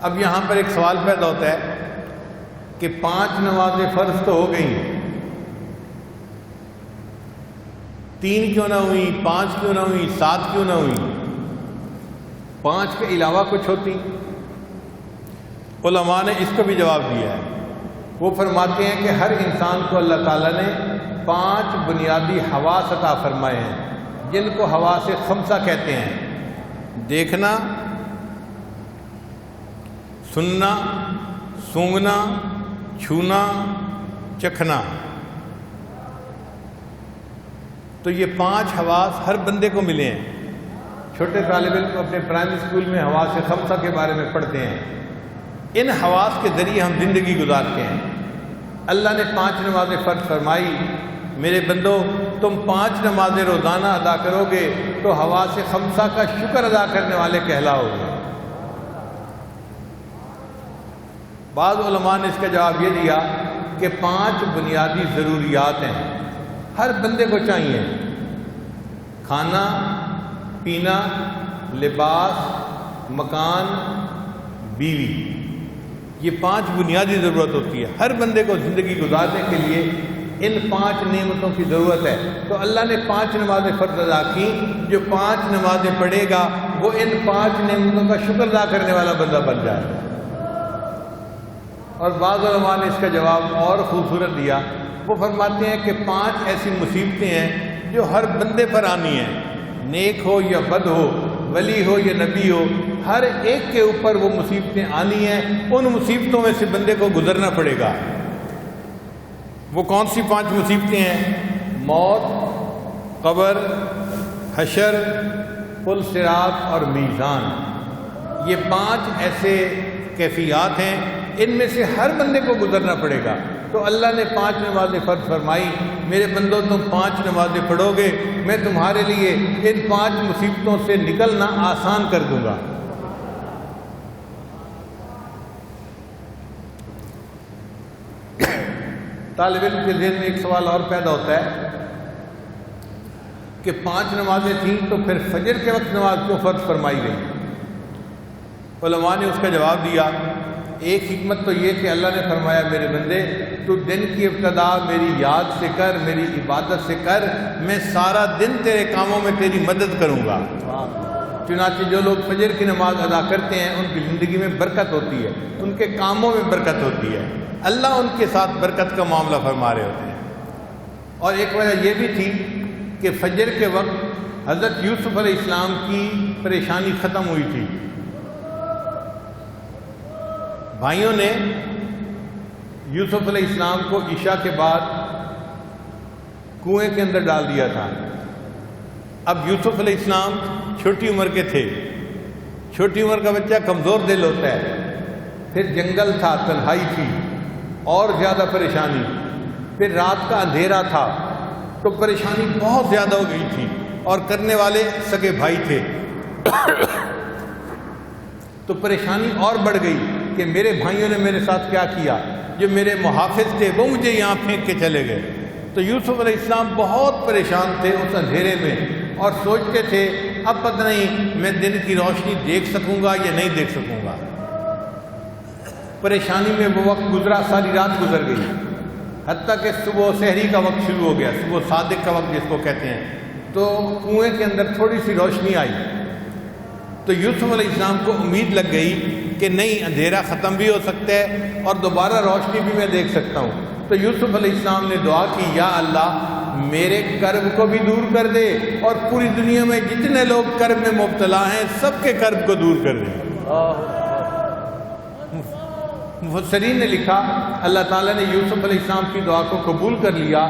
اب یہاں پر ایک سوال پیدا ہوتا ہے کہ 5 نمازیں فرض تو ہو گئیں، 3 کیوں نہ ہوئی، 5 کیوں نہ ہوئی، 7 کیوں نہ ہوئی، 5 کے علاوہ کچھ ہوتی؟ علماء نے اس کو بھی جواب دیا ہے۔ وہ فرماتے ہیں کہ ہر انسان کو اللہ تعالیٰ نے 5 بنیادی حواس عطا فرمائے ہیں، جن کو حواس خمسہ کہتے ہیں: دیکھنا، سننا، سونگھنا، چھونا، چکھنا۔ تو یہ 5 حواس ہر بندے کو ملے ہیں۔ چھوٹے طالب علم اپنے پرائمری اسکول میں حواس خمسہ کے بارے میں پڑھتے ہیں۔ ان حواس کے ذریعے ہم زندگی گزارتے ہیں۔ اللہ نے 5 نمازیں فرض فرمائی، میرے بندو تم 5 نمازیں روزانہ ادا کرو گے تو حواس خمسہ کا شکر ادا کرنے والے کہلاؤ گے۔ بعض علماء نے اس کا جواب یہ دیا کہ 5 بنیادی ضروریات ہیں، ہر بندے کو چاہیے: کھانا، پینا، لباس، مکان، بیوی۔ یہ 5 بنیادی ضرورت ہوتی ہے، ہر بندے کو زندگی گزارنے کے لیے ان 5 نعمتوں کی ضرورت ہے۔ تو اللہ نے 5 نمازیں فرض ادا کی، جو 5 نمازیں پڑھے گا وہ ان 5 نعمتوں کا شکر ادا کرنے والا بندہ بن جائے گا۔ اور بعض علماء نے اس کا جواب اور خوبصورت دیا، وہ فرماتے ہیں کہ 5 ایسی مصیبتیں ہیں جو ہر بندے پر آنی ہیں، نیک ہو یا بد ہو، ولی ہو یا نبی ہو، ہر ایک کے اوپر وہ مصیبتیں آنی ہیں۔ ان مصیبتوں میں سے بندے کو گزرنا پڑے گا۔ وہ کون سی 5 مصیبتیں ہیں؟ موت، قبر، حشر، پل صراط اور میزان۔ یہ 5 ایسے کیفیات ہیں، ان میں سے ہر بندے کو گزرنا پڑے گا۔ تو اللہ نے 5 نمازیں فرض فرمائی، میرے بندو تم 5 نمازیں پڑھو گے، میں تمہارے لیے ان 5 مصیبتوں سے نکلنا آسان کر دوں گا۔ طالب علم کے ذہن میں ایک سوال اور پیدا ہوتا ہے کہ 5 نمازیں تھیں تو پھر فجر کے وقت نماز کیوں فرض فرمائی گئی؟ علماء نے اس کا جواب دیا، ایک حکمت تو یہ کہ اللہ نے فرمایا میرے بندے تو دن کی ابتدا میری یاد سے کر، میری عبادت سے کر، میں سارا دن تیرے کاموں میں تیری مدد کروں گا۔ چنانچہ جو لوگ فجر کی نماز ادا کرتے ہیں ان کی زندگی میں برکت ہوتی ہے، ان کے کاموں میں برکت ہوتی ہے، اللہ ان کے ساتھ برکت کا معاملہ فرما رہے ہوتے ہیں۔ اور ایک وجہ یہ بھی تھی کہ فجر کے وقت حضرت یوسف علیہ السلام کی پریشانی ختم ہوئی تھی۔ بھائیوں نے یوسف علیہ السلام کو عشاء کے بعد کنویں کے اندر ڈال دیا تھا۔ اب یوسف علیہ السلام چھوٹی عمر کے تھے، چھوٹی عمر کا بچہ کمزور دل ہوتا ہے، پھر جنگل تھا، تنہائی تھی، اور زیادہ پریشانی، پھر رات کا اندھیرا تھا، تو پریشانی بہت زیادہ ہو گئی تھی، اور کرنے والے سگے بھائی تھے، تو پریشانی اور بڑھ گئی کہ میرے بھائیوں نے میرے ساتھ کیا کیا، جو میرے محافظ تھے وہ مجھے یہاں پھینک کے چلے گئے۔ تو یوسف علیہ السلام بہت پریشان تھے اس اندھیرے میں، اور سوچتے تھے اب پتہ نہیں میں دن کی روشنی دیکھ سکوں گا یا نہیں دیکھ سکوں گا۔ پریشانی میں وہ وقت گزرا، ساری رات گزر گئی، حتیٰ کہ صبح سحری کا وقت شروع ہو گیا، صبح صادق کا وقت جس کو کہتے ہیں۔ تو کنویں کے اندر تھوڑی سی روشنی آئی، تو یوسف علیہ السلام کو امید لگ گئی کہ نہیں، اندھیرا ختم بھی ہو سکتا ہے اور دوبارہ روشنی بھی میں دیکھ سکتا ہوں۔ تو یوسف علیہ السلام نے دعا کی، یا اللہ میرے کرب کو بھی دور کر دے، اور پوری دنیا میں جتنے لوگ کرب میں مبتلا ہیں سب کے کرب کو دور کر دے۔ مفسرین نے لکھا اللہ تعالیٰ نے یوسف علیہ السلام کی دعا کو قبول کر لیا۔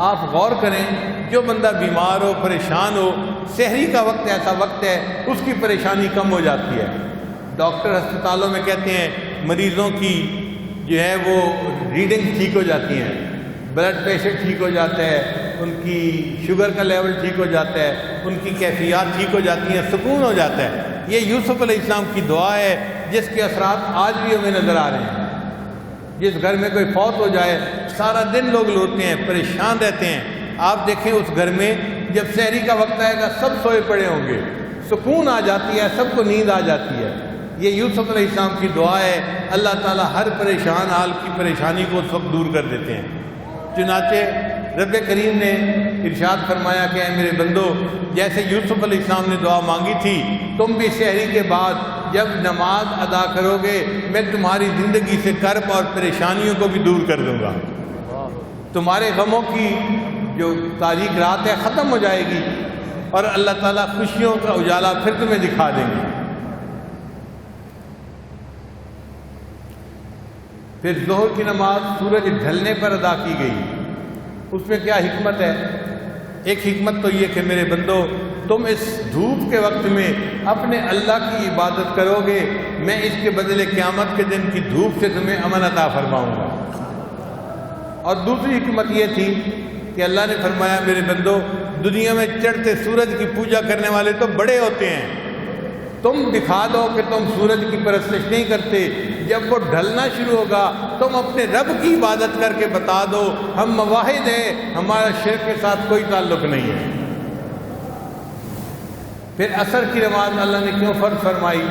آپ غور کریں، جو بندہ بیمار ہو، پریشان ہو، سحری کا وقت ایسا وقت ہے اس کی پریشانی کم ہو جاتی ہے۔ ڈاکٹر ہسپتالوں میں کہتے ہیں مریضوں کی جو ہے وہ ریڈنگ ٹھیک ہو جاتی ہیں، بلڈ پریشر ٹھیک ہو جاتا ہے، ان کی شوگر کا لیول ٹھیک ہو جاتا ہے، ان کی کیفیات ٹھیک ہو جاتی ہیں، سکون ہو جاتا ہے۔ یہ یوسف علیہ السلام کی دعا ہے جس کے اثرات آج بھی ہمیں نظر آ رہے ہیں۔ جس گھر میں کوئی فوت ہو جائے سارا دن لوگ روتے ہیں، پریشان رہتے ہیں۔ آپ دیکھیں اس گھر میں جب سحری کا وقت آئے گا سب سوئے پڑے ہوں گے، سکون آ جاتی ہے، سب کو نیند آ جاتی ہے۔ یہ یوسف علیہ السلام کی دعا ہے، اللہ تعالیٰ ہر پریشان حال کی پریشانی کو اس وقت دور کر دیتے ہیں۔ چنانچہ رب کریم نے ارشاد فرمایا کہ اے میرے بندو، جیسے یوسف علیہ السلام نے دعا مانگی تھی، تم بھی سحری کے بعد جب نماز ادا کرو گے میں تمہاری زندگی سے کرب اور پریشانیوں کو بھی دور کر دوں گا، تمہارے غموں کی جو تاریک رات ہے ختم ہو جائے گی اور اللہ تعالیٰ خوشیوں کا اجالا پھر تمہیں دکھا دیں گے۔ پھر ظہر کی نماز سورج ڈھلنے پر ادا کی گئی، اس میں کیا حکمت ہے؟ ایک حکمت تو یہ کہ میرے بندو، تم اس دھوپ کے وقت میں اپنے اللہ کی عبادت کرو گے، میں اس کے بدلے قیامت کے دن کی دھوپ سے تمہیں امن عطا فرماؤں گا۔ اور دوسری حکمت یہ تھی کہ اللہ نے فرمایا میرے بندو، دنیا میں چڑھتے سورج کی پوجا کرنے والے تو بڑے ہوتے ہیں، تم دکھا دو کہ تم سورج کی پرستش نہیں کرتے، جب وہ ڈھلنا شروع ہوگا تم اپنے رب کی عبادت کر کے بتا دو ہم مواحد ہیں، ہمارا شرک کے ساتھ کوئی تعلق نہیں ہے۔ پھر عصر کی نماز اللہ نے کیوں فرض فرمائی؟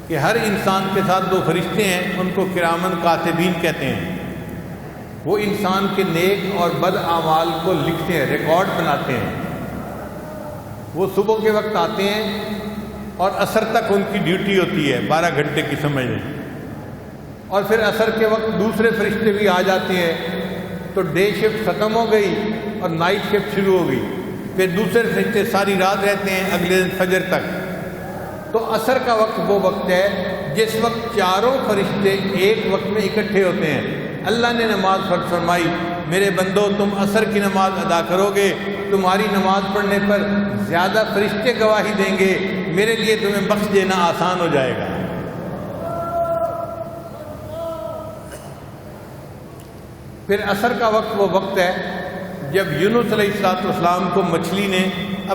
کہ ہر انسان کے ساتھ دو فرشتے ہیں، ان کو کرامن کاتبین کہتے ہیں، وہ انسان کے نیک اور بد اعمال کو لکھتے ہیں، ریکارڈ بناتے ہیں۔ وہ صبح کے وقت آتے ہیں اور عصر تک ان کی ڈیوٹی ہوتی ہے، 12 گھنٹے کی سمجھ لیں، اور پھر عصر کے وقت دوسرے فرشتے بھی آ جاتے ہیں، تو ڈے شفٹ ختم ہو گئی اور نائٹ شفٹ شروع ہو گئی، پھر دوسرے فرشتے ساری رات رہتے ہیں اگلے دن فجر تک۔ تو عصر کا وقت وہ وقت ہے جس وقت چاروں فرشتے ایک وقت میں اکٹھے ہوتے ہیں۔ اللہ نے نماز فرض فرمائی، میرے بندو تم عصر کی نماز ادا کرو گے، تمہاری نماز پڑھنے پر زیادہ فرشتے گواہی دیں گے، میرے لیے تمہیں بخش دینا آسان ہو جائے گا۔ پھر عصر کا وقت وہ وقت ہے جب یونس علیہ السلام کو مچھلی نے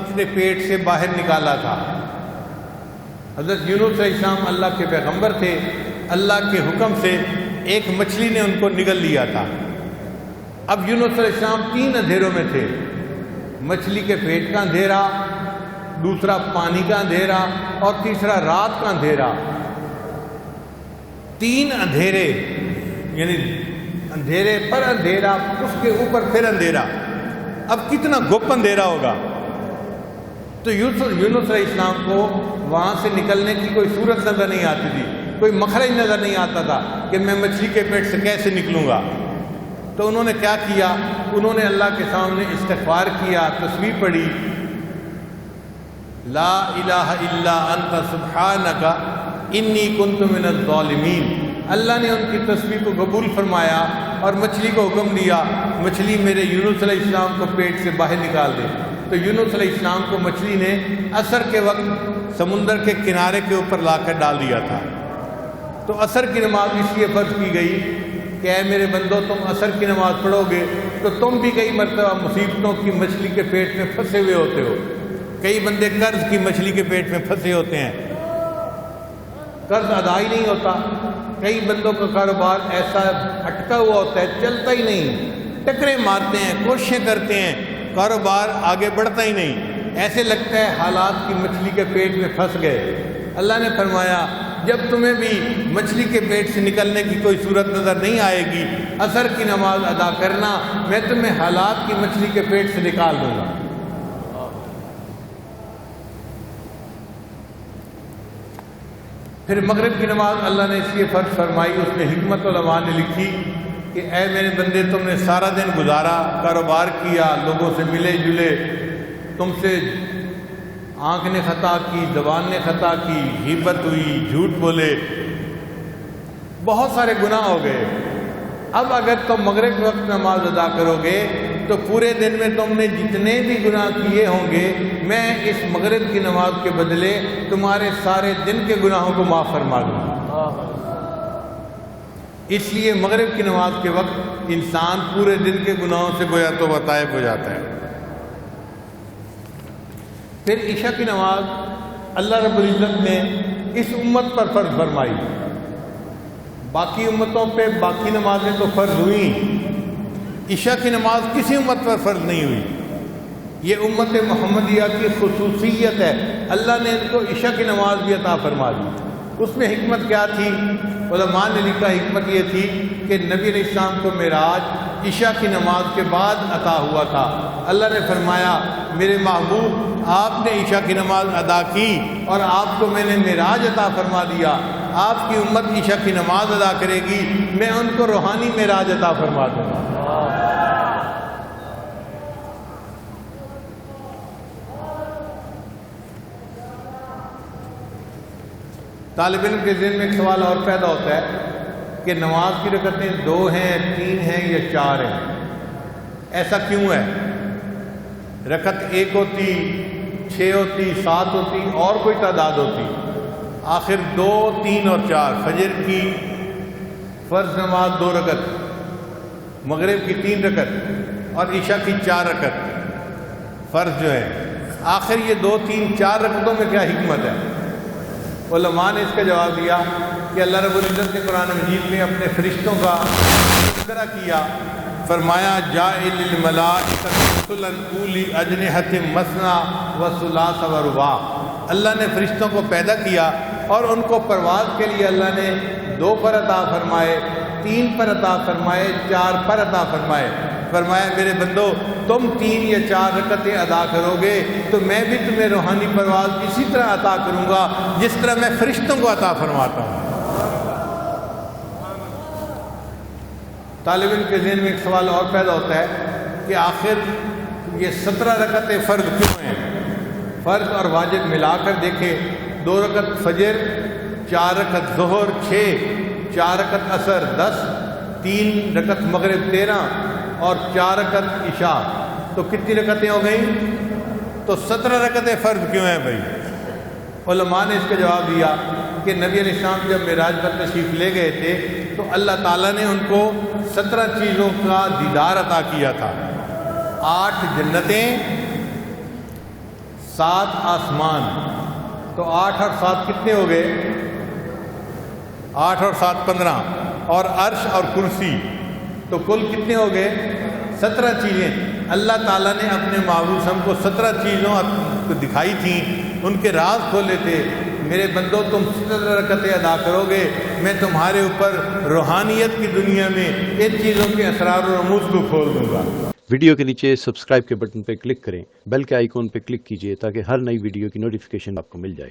اپنے پیٹ سے باہر نکالا تھا۔ حضرت یونس علیہ السلام اللہ کے پیغمبر تھے، اللہ کے حکم سے ایک مچھلی نے ان کو نگل لیا تھا۔ اب یونس علیہ السلام 3 اندھیروں میں تھے، مچھلی کے پیٹ کا اندھیرا، دوسرا پانی کا اندھیرا اور تیسرا رات کا اندھیرا۔ 3 اندھیرے، یعنی اندھیرے پر اندھیرا، اس کے اوپر پھر اندھیرا، اب کتنا گپ اندھیرا ہوگا۔ تو یونس علیہ السلام کو وہاں سے نکلنے کی کوئی صورت نظر نہیں آتی تھی، کوئی مخرج نظر نہیں آتا تھا کہ میں مچھلی کے پیٹ سے کیسے نکلوں گا۔ تو انہوں نے کیا کیا؟ انہوں نے اللہ کے سامنے استغفار کیا، تسبیح پڑھی، لا الہ الا انت سبحانک انی کنت من الظالمین۔ اللہ نے ان کی تسبیح کو قبول فرمایا اور مچھلی کو حکم دیا مچھلی میرے یونس علیہ السلام کو پیٹ سے باہر نکال دے۔ تو یونس علیہ السلام کو مچھلی نے عصر کے وقت سمندر کے کنارے کے اوپر لا کر ڈال دیا تھا۔ تو عصر کی نماز اس لیے فرض کی گئی کہ اے میرے بندو تم عصر کی نماز پڑھو گے تو تم بھی کئی مرتبہ مصیبتوں کی مچھلی کے پیٹ میں پھنسے ہوئے ہوتے ہو۔ کئی بندے قرض کی مچھلی کے پیٹ میں پھنسے ہوتے ہیں، قرض ادا ہی نہیں ہوتا۔ کئی بندوں کا کاروبار ایسا اٹکا ہوا ہوتا ہے، چلتا ہی نہیں، ٹکرے مارتے ہیں، کوششیں کرتے ہیں، کاروبار آگے بڑھتا ہی نہیں، ایسے لگتا ہے حالات کی مچھلی کے پیٹ میں پھنس گئے۔ اللہ نے فرمایا جب تمہیں بھی مچھلی کے پیٹ سے نکلنے کی کوئی صورت نظر نہیں آئے گی، عصر کی نماز ادا کرنا، میں تمہیں حالات کی مچھلی کے پیٹ سے نکال دوں گا۔ پھر مغرب کی نماز اللہ نے اس لیے فرض فرمائی، اس میں حکمت علماء نے لکھی کہ اے میرے بندے تم نے سارا دن گزارا، کاروبار کیا، لوگوں سے ملے جلے، تم سے آنکھ نے خطا کی، زبان نے خطا کی، غیبت ہوئی، جھوٹ بولے، بہت سارے گناہ ہو گئے۔ اب اگر تم مغرب کے وقت نماز ادا کرو گے تو پورے دن میں تم نے جتنے بھی گناہ کیے ہوں گے میں اس مغرب کی نماز کے بدلے تمہارے سارے دن کے گناہوں کو معاف فرما دوں گا۔ اس لیے مغرب کی نماز کے وقت انسان پورے دن کے گناہوں سے گویا تو طائب ہو جاتا ہے۔ پھر عشاء کی نماز اللہ رب العزت نے اس امت پر فرض فرمائی، باقی امتوں پہ باقی نمازیں تو فرض ہوئیں، عشاء کی نماز کسی امت پر فرض نہیں ہوئی۔ یہ امت محمدیہ کی خصوصیت ہے. اللہ نے ان کو عشاء کی نماز بھی عطا فرما دی. اس میں حکمت کیا تھی؟ علماء نے لکھا حکمت یہ تھی کہ نبی علیہ السلام کو معراج عشاء کی نماز کے بعد عطا ہوا تھا. اللہ نے فرمایا میرے محبوب آپ نے عشاء کی نماز ادا کی اور آپ کو میں نے معراج عطا فرما دیا. آپ کی امت عشاء کی نماز ادا کرے گی، میں ان کو روحانی معراج عطا فرما دوں گا. طالب علم کے ذہن میں ایک سوال اور پیدا ہوتا ہے کہ نماز کی رکعتیں 2 ہیں، 3 ہیں یا 4 ہیں؟ ایسا کیوں ہے؟ رکعت 1 ہوتی، 6 ہوتی، 7 ہوتی، اور کوئی تعداد ہوتی، آخر 2، 3 اور 4. فجر کی فرض نماز 2 رکعت، مغرب کی 3 رکعت اور عشاء کی 4 رکعت فرض جو ہے. آخر یہ 2، 3، 4 رکعتوں میں کیا حکمت ہے؟ علماء نے اس کا جواب دیا کہ اللہ رب العزت نے قرآن مجید میں اپنے فرشتوں کا تذکرہ کیا. فرمایا جاعل الملائکۃ رسلا اولی اجنحۃ مثنی وثلاث ورباع. اللہ نے فرشتوں کو پیدا کیا اور ان کو پرواز کے لیے اللہ نے 2 پر عطا فرمائے، 3 پر عطا فرمائے، 4 پر عطا فرمائے. فرمایا میرے بندو تم 3 یا 4 رکعتیں ادا کرو گے تو میں بھی تمہیں روحانی پرواز اسی طرح عطا کروں گا جس طرح میں فرشتوں کو عطا فرماتا ہوں. طالب علم کے ذہن میں ایک سوال اور پیدا ہوتا ہے کہ آخر یہ 17 رکعتیں فرض کیوں ہیں؟ فرض اور واجب ملا کر دیکھیں، 2 رکعت فجر، 4 رکعت ظہر 6، 4 رکعت عصر 10، 3 رکعت مغرب 13 اور 4 رکعت عشاء، تو کتنی رکعتیں ہو گئیں؟ تو 17 رکعتیں فرض کیوں ہیں بھائی؟ علماء نے اس کا جواب دیا کہ نبی علیہ السلام جب معراج پر تشریف لے گئے تھے تو اللہ تعالیٰ نے ان کو 17 چیزوں کا دیدار عطا کیا تھا. 8 جنتیں، 7 آسمان، تو 8 اور 7 کتنے ہو گئے؟ 8 اور 7 15، اور عرش اور کرسی، تو کل کتنے ہو گئے؟ 17 چیزیں. اللہ تعالیٰ نے اپنے محبوب ہم کو 17 چیزوں کو دکھائی تھیں، ان کے راز کھولے تھے. میرے بندو تم 17 رکعتیں ادا کرو گے، میں تمہارے اوپر روحانیت کی دنیا میں ان چیزوں کے اسرار و رموز کو کھول دوں گا. ویڈیو کے نیچے سبسکرائب کے بٹن پہ کلک کریں، بیل کے آئیکن پہ کلک کیجئے تاکہ ہر نئی ویڈیو کی نوٹیفیکیشن آپ کو مل جائے.